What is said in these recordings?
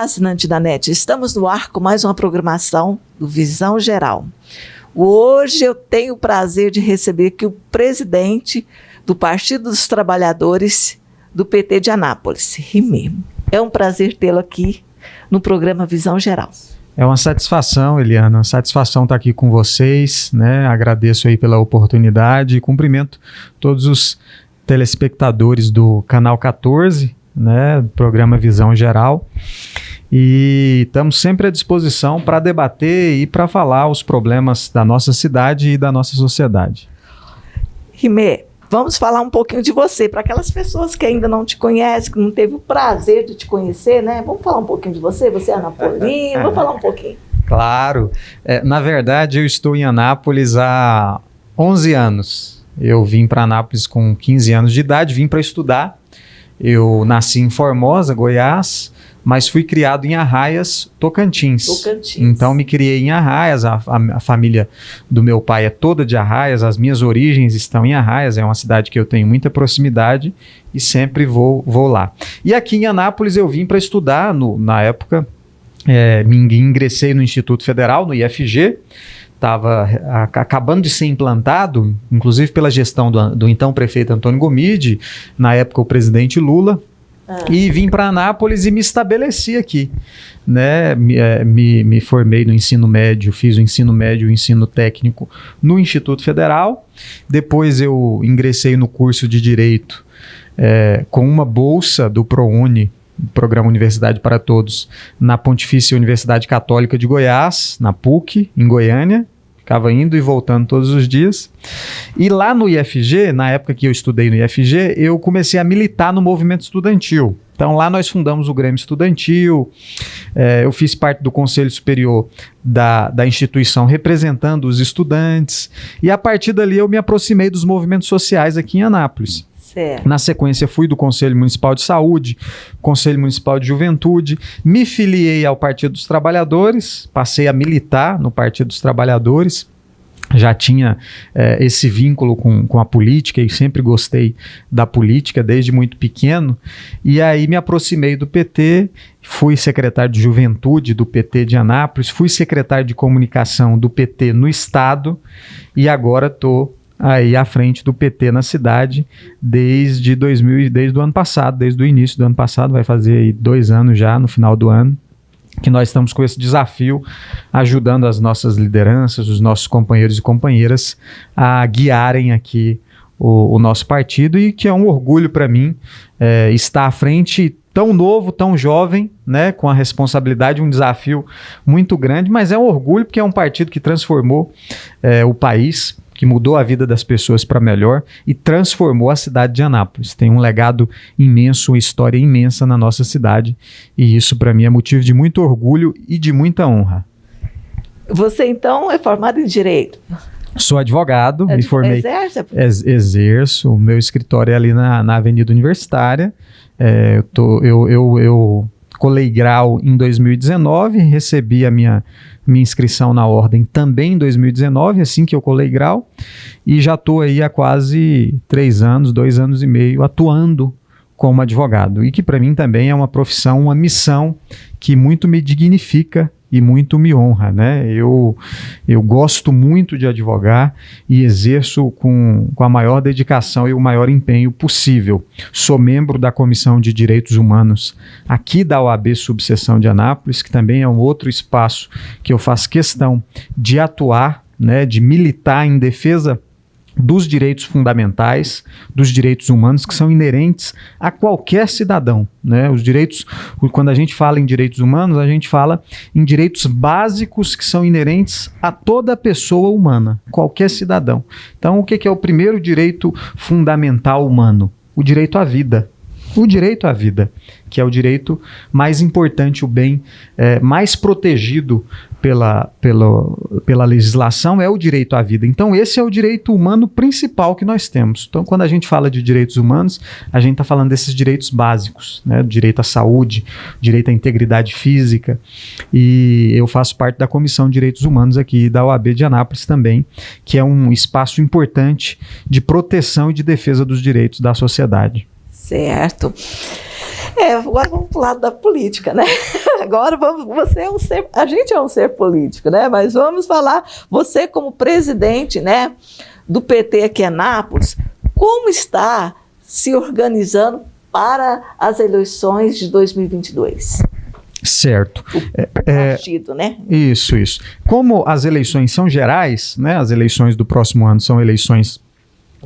Assinante da NET, estamos no ar com mais uma programação do Visão Geral. Hoje eu tenho o prazer de receber aqui o presidente do Partido dos Trabalhadores do PT de Anápolis, Rimé. É um prazer tê-lo aqui no programa Visão Geral. É uma satisfação, Eliana, uma satisfação estar aqui com vocês, né? Agradeço aí pela oportunidade e cumprimento todos os telespectadores do Canal 14, né? Do programa Visão Geral. E estamos sempre à disposição para debater e para falar os problemas da nossa cidade e da nossa sociedade. Rimé, vamos falar um pouquinho de você, para aquelas pessoas que ainda não te conhecem, que não teve o prazer de te conhecer, né? Vamos falar um pouquinho de você? Você é anapolino, vamos falar um pouquinho. Claro. Na verdade, eu estou em Anápolis há 11 anos. Eu vim para Anápolis com 15 anos de idade, vim para estudar. Eu nasci em Formosa, Goiás, mas fui criado em Arraias, Tocantins. Então me criei em Arraias, a família do meu pai é toda de Arraias, as minhas origens estão em Arraias, é uma cidade que eu tenho muita proximidade e sempre vou lá. E aqui em Anápolis eu vim para estudar, na época, ingressei no Instituto Federal, no IFG, estava acabando de ser implantado, inclusive pela gestão do então prefeito Antônio Gomide, na época o presidente Lula, e vim para Anápolis e me estabeleci aqui, né? Me formei no ensino médio, fiz o ensino médio e o ensino técnico no Instituto Federal. Depois eu ingressei no curso de Direito com uma bolsa do ProUni, Programa Universidade para Todos, na Pontifícia Universidade Católica de Goiás, na PUC, em Goiânia. Ficava indo e voltando todos os dias. E lá no IFG, na época que eu estudei no IFG, eu comecei a militar no movimento estudantil. Então lá nós fundamos o Grêmio Estudantil, eu fiz parte do Conselho Superior da instituição representando os estudantes. E a partir dali eu me aproximei dos movimentos sociais aqui em Anápolis. Na sequência, fui do Conselho Municipal de Saúde, Conselho Municipal de Juventude, me filiei ao Partido dos Trabalhadores, passei a militar no Partido dos Trabalhadores, já tinha esse vínculo com a política e sempre gostei da política desde muito pequeno, e aí me aproximei do PT, fui secretário de Juventude do PT de Anápolis, fui secretário de Comunicação do PT no Estado e agora estou aí à frente do PT na cidade desde o ano passado, desde o início do ano passado, vai fazer aí 2 anos já, no final do ano, que nós estamos com esse desafio, ajudando as nossas lideranças, os nossos companheiros e companheiras a guiarem aqui o nosso partido, e que é um orgulho para mim estar à frente, tão novo, tão jovem, né, com a responsabilidade, um desafio muito grande, mas é um orgulho porque é um partido que transformou o país, que mudou a vida das pessoas para melhor e transformou a cidade de Anápolis. Tem um legado imenso, uma história imensa na nossa cidade, e isso para mim é motivo de muito orgulho e de muita honra. Você então é formado em Direito? Sou advogado, me formei. Exerço, o meu escritório é ali na Avenida Universitária. Eu colei grau em 2019, recebi a minha inscrição na ordem também em 2019, assim que eu colei grau, e já estou aí há quase 3 anos, 2 anos e meio, atuando como advogado, e que para mim também é uma profissão, uma missão que muito me dignifica e muito me honra, né? Eu gosto muito de advogar e exerço com a maior dedicação e o maior empenho possível. Sou membro da Comissão de Direitos Humanos aqui da OAB Subseção de Anápolis, que também é um outro espaço que eu faço questão de atuar, né, de militar em defesa dos direitos fundamentais, dos direitos humanos que são inerentes a qualquer cidadão, né? Os direitos, quando a gente fala em direitos humanos, a gente fala em direitos básicos que são inerentes a toda pessoa humana, qualquer cidadão. Então, o que é o primeiro direito fundamental humano? O direito à vida. O direito à vida, que é o direito mais importante, o bem mais protegido pela legislação, é o direito à vida. Então esse é o direito humano principal que nós temos. Então quando a gente fala de direitos humanos, a gente está falando desses direitos básicos, né? Direito à saúde, direito à integridade física, e eu faço parte da Comissão de Direitos Humanos aqui da OAB de Anápolis também, que é um espaço importante de proteção e de defesa dos direitos da sociedade. Certo. Agora vamos para o lado da política, né? Agora a gente é um ser político, né? Mas vamos falar, você como presidente, né, do PT aqui em Anápolis, como está se organizando para as eleições de 2022? Certo. O partido, né? Isso. Como as eleições são gerais, né? As eleições do próximo ano são eleições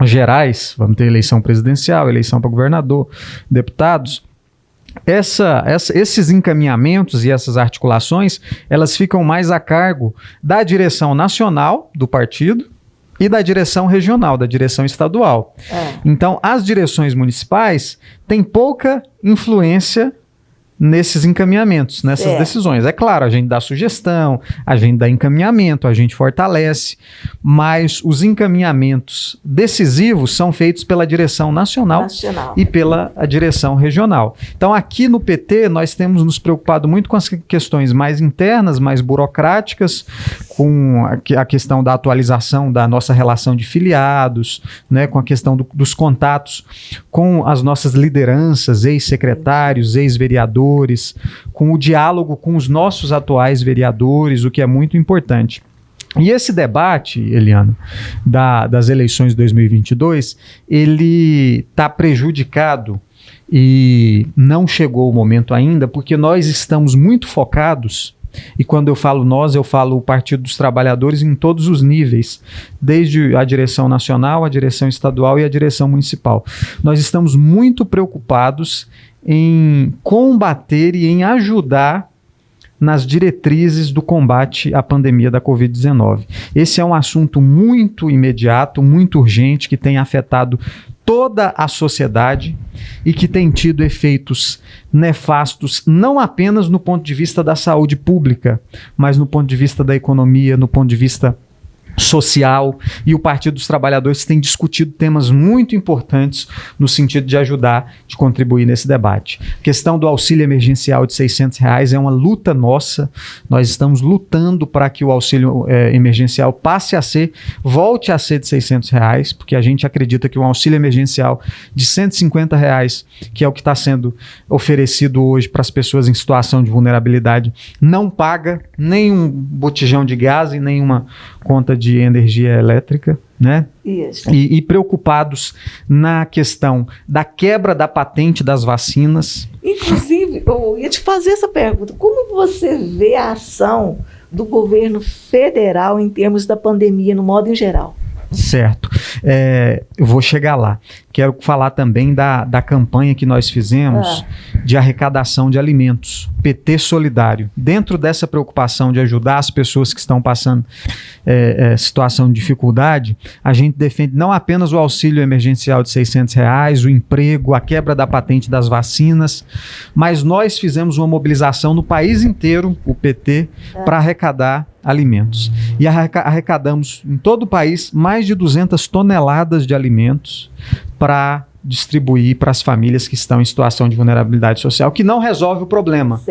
gerais, vamos ter eleição presidencial, eleição para governador, deputados. Esses encaminhamentos e essas articulações, elas ficam mais a cargo da direção nacional do partido e da direção regional, da direção estadual. Então, as direções municipais têm pouca influência nesses encaminhamentos, nessas decisões. É claro, a gente dá sugestão, a gente dá encaminhamento, a gente fortalece, mas os encaminhamentos decisivos são feitos pela direção nacional. E pela direção regional. Então, aqui no PT, nós temos nos preocupado muito com as questões mais internas, mais burocráticas, com a questão da atualização da nossa relação de filiados, né, com a questão dos contatos com as nossas lideranças, ex-secretários, ex-vereadores, com o diálogo com os nossos atuais vereadores, o que é muito importante. E esse debate, Eliana, das eleições de 2022, ele está prejudicado e não chegou o momento ainda, porque nós estamos muito focados, e quando eu falo nós, eu falo o Partido dos Trabalhadores em todos os níveis, desde a direção nacional, a direção estadual e a direção municipal. Nós estamos muito preocupados em combater e em ajudar nas diretrizes do combate à pandemia da Covid-19. Esse é um assunto muito imediato, muito urgente, que tem afetado toda a sociedade e que tem tido efeitos nefastos, não apenas no ponto de vista da saúde pública, mas no ponto de vista da economia, no ponto de vista social, e o Partido dos Trabalhadores tem discutido temas muito importantes no sentido de ajudar, de contribuir nesse debate. A questão do auxílio emergencial de R$600 é uma luta nossa, nós estamos lutando para que o auxílio emergencial volte a ser de R$600, porque a gente acredita que um auxílio emergencial de R$150, que é o que está sendo oferecido hoje para as pessoas em situação de vulnerabilidade, não paga nem um botijão de gás e nenhuma conta de energia elétrica, né? Isso. E preocupados na questão da quebra da patente das vacinas. Inclusive, eu ia te fazer essa pergunta, como você vê a ação do governo federal em termos da pandemia, no modo em geral? Certo. Eu vou chegar lá. Quero falar também da campanha que nós fizemos de arrecadação de alimentos, PT Solidário. Dentro dessa preocupação de ajudar as pessoas que estão passando situação de dificuldade, a gente defende não apenas o auxílio emergencial de R$600, o emprego, a quebra da patente das vacinas, mas nós fizemos uma mobilização no país inteiro, o PT, para arrecadar alimentos. E arrecadamos em todo o país mais de 200 toneladas de alimentos para distribuir para as famílias que estão em situação de vulnerabilidade social, que não resolve o problema.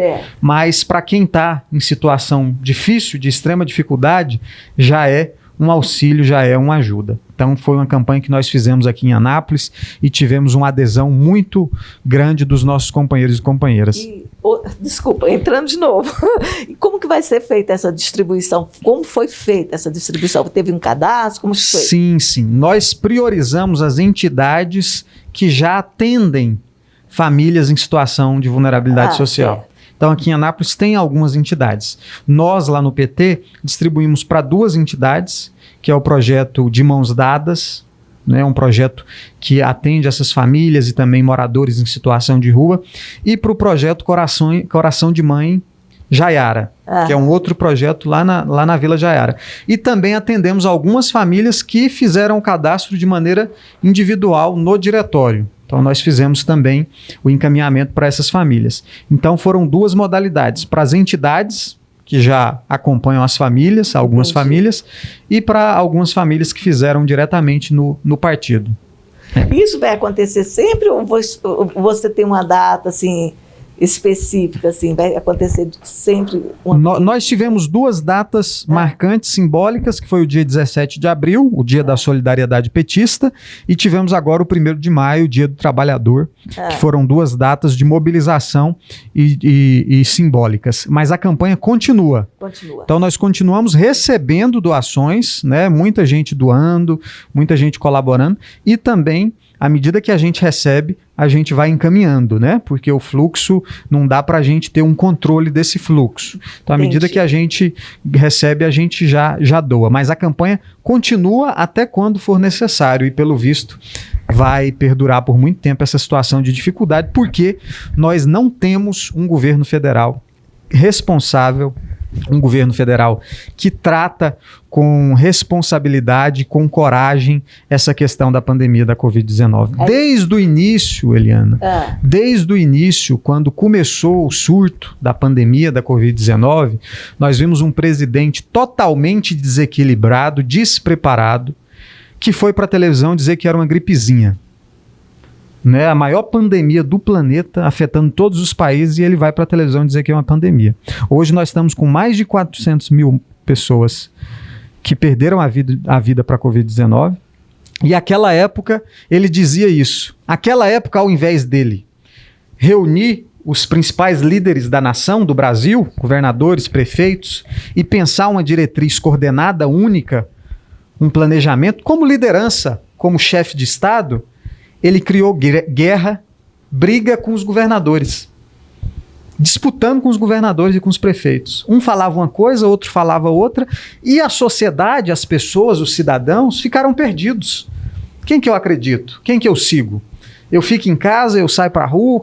Mas para quem está em situação difícil, de extrema dificuldade, já é um auxílio, já é uma ajuda. Então foi uma campanha que nós fizemos aqui em Anápolis e tivemos uma adesão muito grande dos nossos companheiros e companheiras. Desculpa, entrando de novo. E como que vai ser feita essa distribuição? Como foi feita essa distribuição? Teve um cadastro? Como foi? Sim. Nós priorizamos as entidades que já atendem famílias em situação de vulnerabilidade social. Certo. Então, aqui em Anápolis tem algumas entidades. Nós, lá no PT, distribuímos para 2 entidades, que é o projeto De Mãos Dadas, né, um projeto que atende essas famílias e também moradores em situação de rua, e para o projeto Coração de Mãe Jaiara, que é um outro projeto lá na Vila Jaiara. E também atendemos algumas famílias que fizeram o cadastro de maneira individual no diretório. Então, nós fizemos também o encaminhamento para essas famílias. Então, foram 2 modalidades. Para as entidades que já acompanham as famílias, algumas famílias, e para algumas famílias que fizeram diretamente no partido. Isso vai acontecer sempre ou você tem uma data assim específica, assim, vai acontecer sempre uma... Nós tivemos 2 datas marcantes, simbólicas, que foi o dia 17 de abril, o dia da solidariedade petista, e tivemos agora o 1º de maio, o dia do trabalhador, que foram 2 datas de mobilização e simbólicas. Mas a campanha continua. Então nós continuamos recebendo doações, né? Muita gente doando, muita gente colaborando, e também, à medida que a gente recebe, a gente vai encaminhando, né? Porque o fluxo, não dá para a gente ter um controle desse fluxo. Então, à medida que a gente recebe, a gente já doa. Mas a campanha continua até quando for necessário e, pelo visto, vai perdurar por muito tempo essa situação de dificuldade, porque nós não temos um governo federal responsável, um governo federal que trata com responsabilidade, com coragem, essa questão da pandemia da Covid-19. Desde o início, Eliana, desde o início, quando começou o surto da pandemia da Covid-19, nós vimos um presidente totalmente desequilibrado, despreparado, que foi para a televisão dizer que era uma gripezinha. Né, a maior pandemia do planeta, afetando todos os países, e ele vai para a televisão dizer que é uma pandemia. Hoje nós estamos com mais de 400 mil pessoas que perderam a vida para a Covid-19, e naquela época ele dizia isso. Naquela época, ao invés dele reunir os principais líderes da nação, do Brasil, governadores, prefeitos, e pensar uma diretriz coordenada, única, um planejamento, como liderança, como chefe de Estado, ele criou guerra, briga com os governadores, disputando com os governadores e com os prefeitos. Um falava uma coisa, outro falava outra, e a sociedade, as pessoas, os cidadãos, ficaram perdidos. Quem que eu acredito? Quem que eu sigo? Eu fico em casa, eu saio para a rua?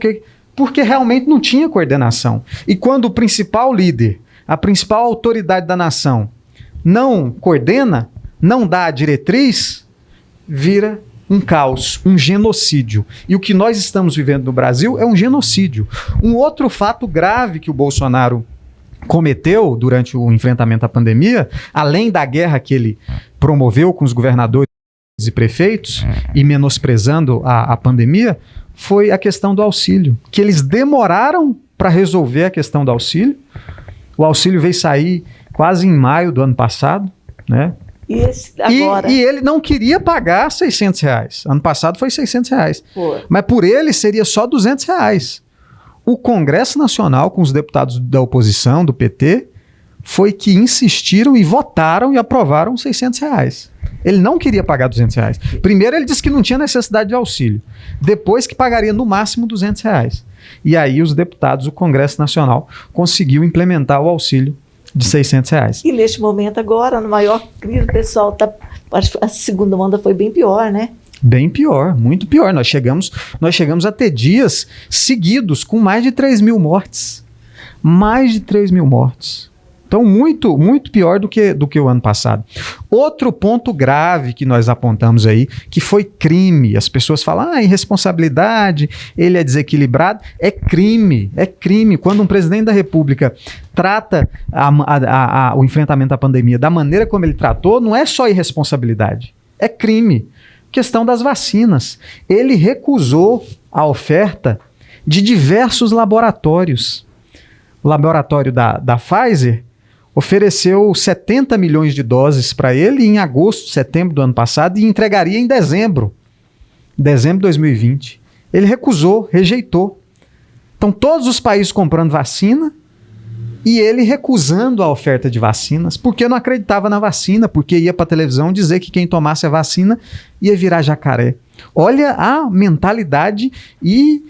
Porque realmente não tinha coordenação. E quando o principal líder, a principal autoridade da nação, não coordena, não dá a diretriz, vira um caos, um genocídio. E o que nós estamos vivendo no Brasil é um genocídio. Um outro fato grave que o Bolsonaro cometeu durante o enfrentamento à pandemia, além da guerra que ele promoveu com os governadores e prefeitos, e menosprezando a pandemia, foi a questão do auxílio. Que eles demoraram para resolver a questão do auxílio. O auxílio veio sair quase em maio do ano passado, né? E ele não queria pagar R$600. Ano passado foi R$600. Mas por ele seria só R$200. O Congresso Nacional, com os deputados da oposição, do PT, foi que insistiram e votaram e aprovaram R$600. Ele não queria pagar R$200. Primeiro ele disse que não tinha necessidade de auxílio. Depois que pagaria no máximo R$200. E aí os deputados, o Congresso Nacional, conseguiu implementar o auxílio de R$600. E neste momento agora, no maior crise, o pessoal tá... A segunda onda foi bem pior, né? Bem pior, muito pior. Nós chegamos a ter dias seguidos com mais de 3 mil mortes. Mais de 3 mil mortes. Então, muito, muito pior do que o ano passado. Outro ponto grave que nós apontamos aí, que foi crime. As pessoas falam, irresponsabilidade, ele é desequilibrado. É crime, é crime. Quando um presidente da República trata o enfrentamento à pandemia da maneira como ele tratou, não é só irresponsabilidade, é crime. Questão das vacinas. Ele recusou a oferta de diversos laboratórios. O laboratório da Pfizer ofereceu 70 milhões de doses para ele em agosto, setembro do ano passado e entregaria em dezembro de 2020. Ele recusou, rejeitou. Então todos os países comprando vacina e ele recusando a oferta de vacinas porque não acreditava na vacina, porque ia para a televisão dizer que quem tomasse a vacina ia virar jacaré. Olha a mentalidade e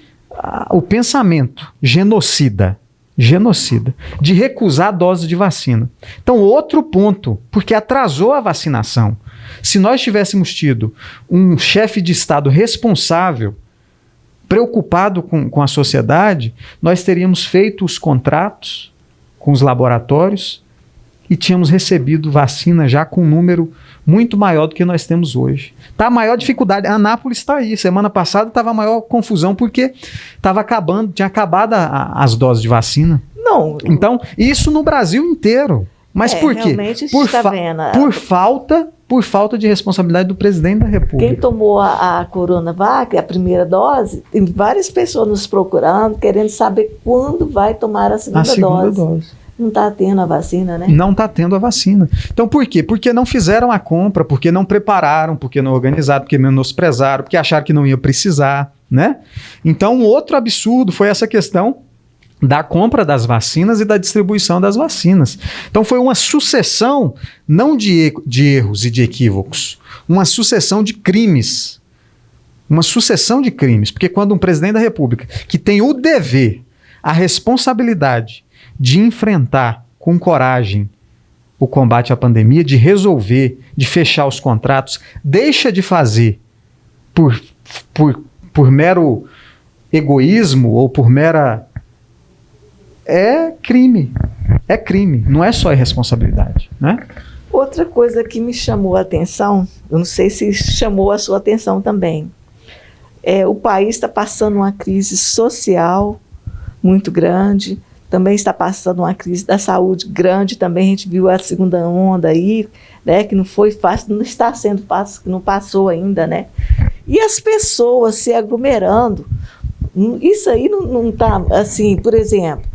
o pensamento genocida, de recusar a dose de vacina. Então, outro ponto, porque atrasou a vacinação. Se nós tivéssemos tido um chefe de Estado responsável, preocupado com a sociedade, nós teríamos feito os contratos com os laboratórios e tínhamos recebido vacina já com um número muito maior do que nós temos hoje. Tá a maior dificuldade. Anápolis está aí. Semana passada estava a maior confusão porque tinha acabado as doses de vacina. Não. Então, isso no Brasil inteiro. Mas por quê? Realmente por falta por falta de responsabilidade do presidente da República. Quem tomou a Coronavac, a primeira dose, tem várias pessoas nos procurando, querendo saber quando vai tomar a segunda dose. Não está tendo a vacina, né? Não está tendo a vacina. Então, por quê? Porque não fizeram a compra, porque não prepararam, porque não organizaram, porque menosprezaram, porque acharam que não ia precisar, né? Então, um outro absurdo foi essa questão da compra das vacinas e da distribuição das vacinas. Então, foi uma sucessão, não de erros e de equívocos, uma sucessão de crimes. Uma sucessão de crimes. Porque quando um presidente da República, que tem o dever, a responsabilidade de enfrentar com coragem o combate à pandemia, de resolver, de fechar os contratos, deixa de fazer por mero egoísmo ou por mera... É crime, não é só irresponsabilidade, né? Outra coisa que me chamou a atenção, eu não sei se chamou a sua atenção também, o país está passando uma crise social muito grande, também está passando uma crise da saúde grande, também a gente viu a segunda onda aí, né, que não foi fácil, não está sendo fácil, que não passou ainda, né? E as pessoas se aglomerando, isso aí não está, assim, por exemplo,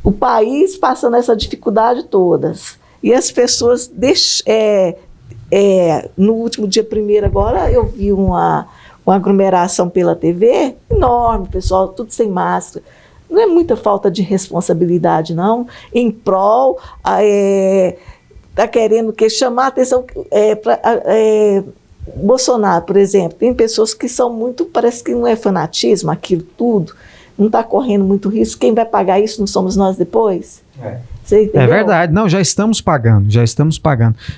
o país passando essa dificuldade todas, e as pessoas, no último dia 1º agora, eu vi uma aglomeração pela TV, enorme, pessoal, tudo sem máscara. Não é muita falta de responsabilidade, não, em prol, está querendo chamar a atenção para Bolsonaro, por exemplo. Tem pessoas que são muito, parece que não é fanatismo, aquilo tudo, não está correndo muito risco, quem vai pagar isso não somos nós depois? Você entendeu? É verdade, não, já estamos pagando,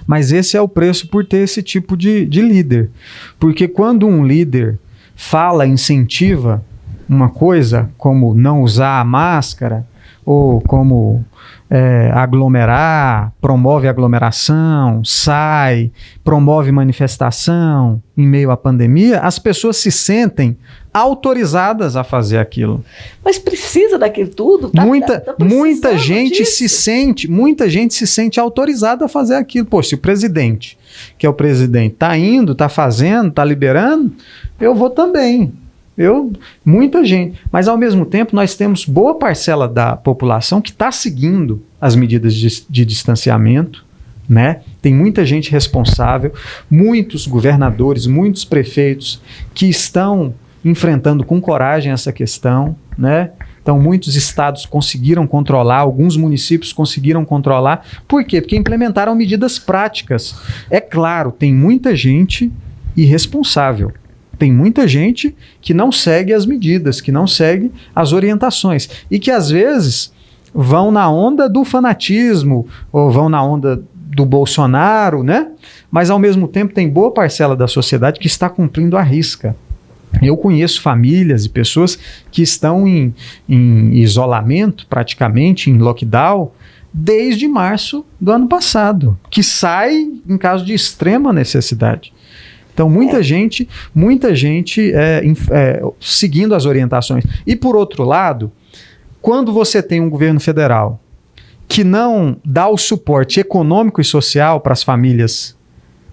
mas esse é o preço por ter esse tipo de líder, porque quando um líder fala, incentiva uma coisa, como não usar a máscara, ou como aglomerar, promove aglomeração, promove manifestação em meio à pandemia, as pessoas se sentem autorizadas a fazer aquilo. Mas precisa daquilo tudo? Muita gente se sente autorizada a fazer aquilo. Pô, se o presidente, que é o presidente, está indo, está fazendo, está liberando, eu vou também. Muita gente. Mas, ao mesmo tempo, nós temos boa parcela da população que está seguindo as medidas de distanciamento, né? Tem muita gente responsável, muitos governadores, muitos prefeitos que estão enfrentando com coragem essa questão, né? Então, muitos estados conseguiram controlar, alguns municípios conseguiram controlar. Por quê? Porque implementaram medidas práticas. É claro, tem muita gente irresponsável. Tem muita gente que não segue as medidas, que não segue as orientações e que às vezes vão na onda do fanatismo ou vão na onda do Bolsonaro, né? Mas ao mesmo tempo tem boa parcela da sociedade que está cumprindo à risca. Eu conheço famílias e pessoas que estão em isolamento, praticamente em lockdown, desde março do ano passado, que sai em caso de extrema necessidade. Então, muita gente seguindo as orientações. E, por outro lado, quando você tem um governo federal que não dá o suporte econômico e social para as famílias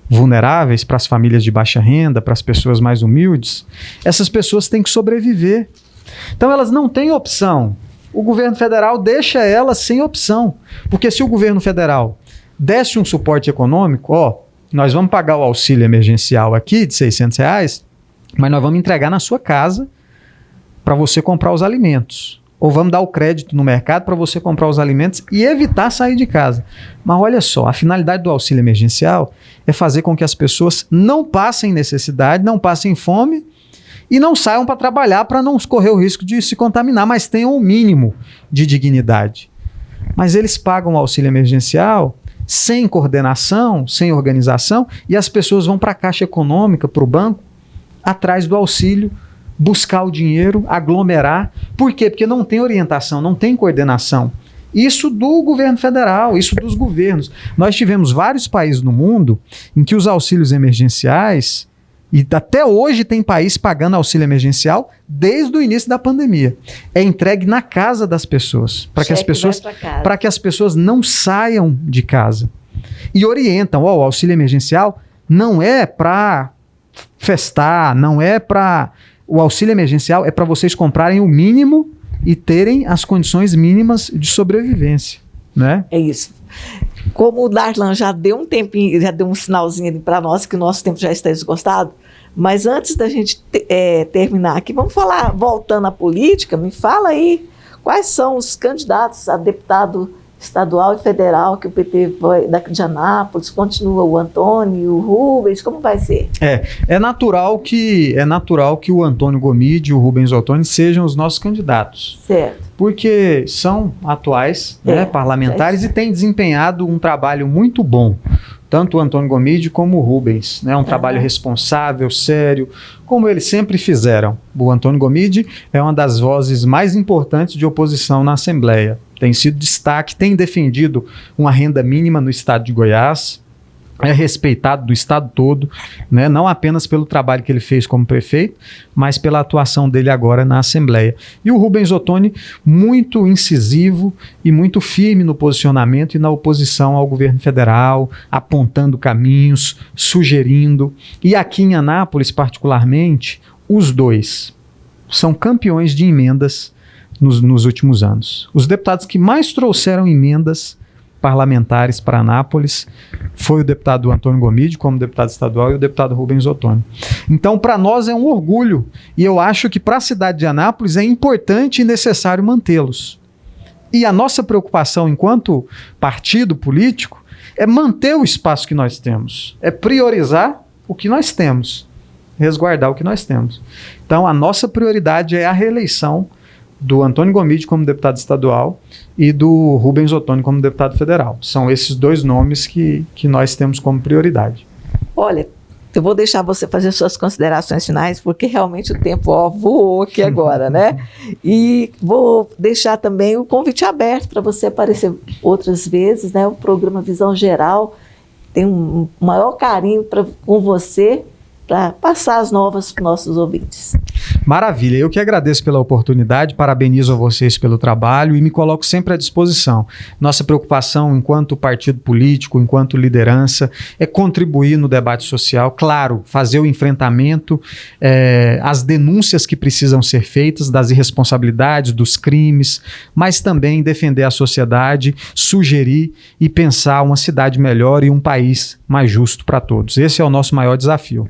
vulneráveis, para as famílias de baixa renda, para as pessoas mais humildes, essas pessoas têm que sobreviver. Então, elas não têm opção. O governo federal deixa elas sem opção. Porque se o governo federal desse um suporte econômico, nós vamos pagar o auxílio emergencial aqui de R$600, mas nós vamos entregar na sua casa para você comprar os alimentos. Ou vamos dar o crédito no mercado para você comprar os alimentos e evitar sair de casa. Mas olha só, a finalidade do auxílio emergencial é fazer com que as pessoas não passem necessidade, não passem fome e não saiam para trabalhar para não correr o risco de se contaminar, mas tenham o mínimo de dignidade. Mas eles pagam o auxílio emergencial sem coordenação, sem organização, e as pessoas vão para a Caixa Econômica, para o banco, atrás do auxílio, buscar o dinheiro, aglomerar. Por quê? Porque não tem orientação, não tem coordenação. Isso do governo federal, isso dos governos. Nós tivemos vários países no mundo em que os auxílios emergenciais, e até hoje tem país pagando auxílio emergencial desde o início da pandemia. É entregue na casa das pessoas, para que as pessoas não saiam de casa. e orientam, o auxílio emergencial não é para festar, não é para... O auxílio emergencial é para vocês comprarem o mínimo e terem as condições mínimas de sobrevivência, né? É isso. Como o Darlan já deu um tempinho, já deu um sinalzinho para nós que o nosso tempo já está esgotado, mas antes da gente terminar aqui, vamos falar, voltando à política, me fala aí quais são os candidatos a deputado estadual e federal que o PT vai daqui de Anápolis, continua o Antônio, o Rubens, como vai ser? É natural que o Antônio Gomide e o Rubens Ottoni sejam os nossos candidatos. Certo. Porque são atuais, né, parlamentares e têm desempenhado um trabalho muito bom. Tanto o Antônio Gomide como o Rubens, né? Um trabalho responsável, sério, como eles sempre fizeram. O Antônio Gomide é uma das vozes mais importantes de oposição na Assembleia. Tem sido destaque, tem defendido uma renda mínima no estado de Goiás, é respeitado do estado todo, né? Não apenas pelo trabalho que ele fez como prefeito, mas pela atuação dele agora na Assembleia. E o Rubens Ottoni, muito incisivo e muito firme no posicionamento e na oposição ao governo federal, apontando caminhos, sugerindo. E aqui em Anápolis, particularmente, os dois são campeões de emendas nos últimos anos. Os deputados que mais trouxeram emendas parlamentares para Anápolis foi o deputado Antônio Gomide como deputado estadual e o deputado Rubens Ottoni. Então, para nós é um orgulho e eu acho que para a cidade de Anápolis é importante e necessário mantê-los. E a nossa preocupação enquanto partido político é manter o espaço que nós temos, é priorizar o que nós temos, resguardar o que nós temos. Então, a nossa prioridade é a reeleição do Antônio Gomide como deputado estadual e do Rubens Ottoni como deputado federal. São esses dois nomes que nós temos como prioridade. Olha, eu vou deixar você fazer suas considerações finais, porque realmente o tempo voou aqui agora, né? E vou deixar também o convite aberto para você aparecer outras vezes, né? O programa Visão Geral tem um maior carinho com você, para passar as novas para os nossos ouvintes. Maravilha, eu que agradeço pela oportunidade, parabenizo a vocês pelo trabalho e me coloco sempre à disposição. Nossa preocupação enquanto partido político, enquanto liderança, é contribuir no debate social, claro, fazer o enfrentamento, as denúncias que precisam ser feitas, das irresponsabilidades, dos crimes, mas também defender a sociedade, sugerir e pensar uma cidade melhor e um país mais justo para todos. Esse é o nosso maior desafio.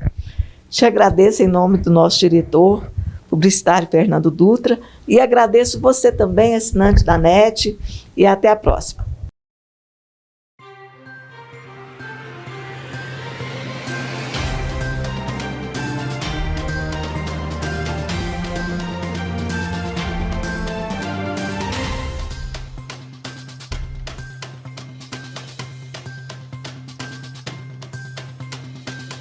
Te agradeço em nome do nosso diretor publicitário Fernando Dutra e agradeço você também, assinante da NET, e até a próxima.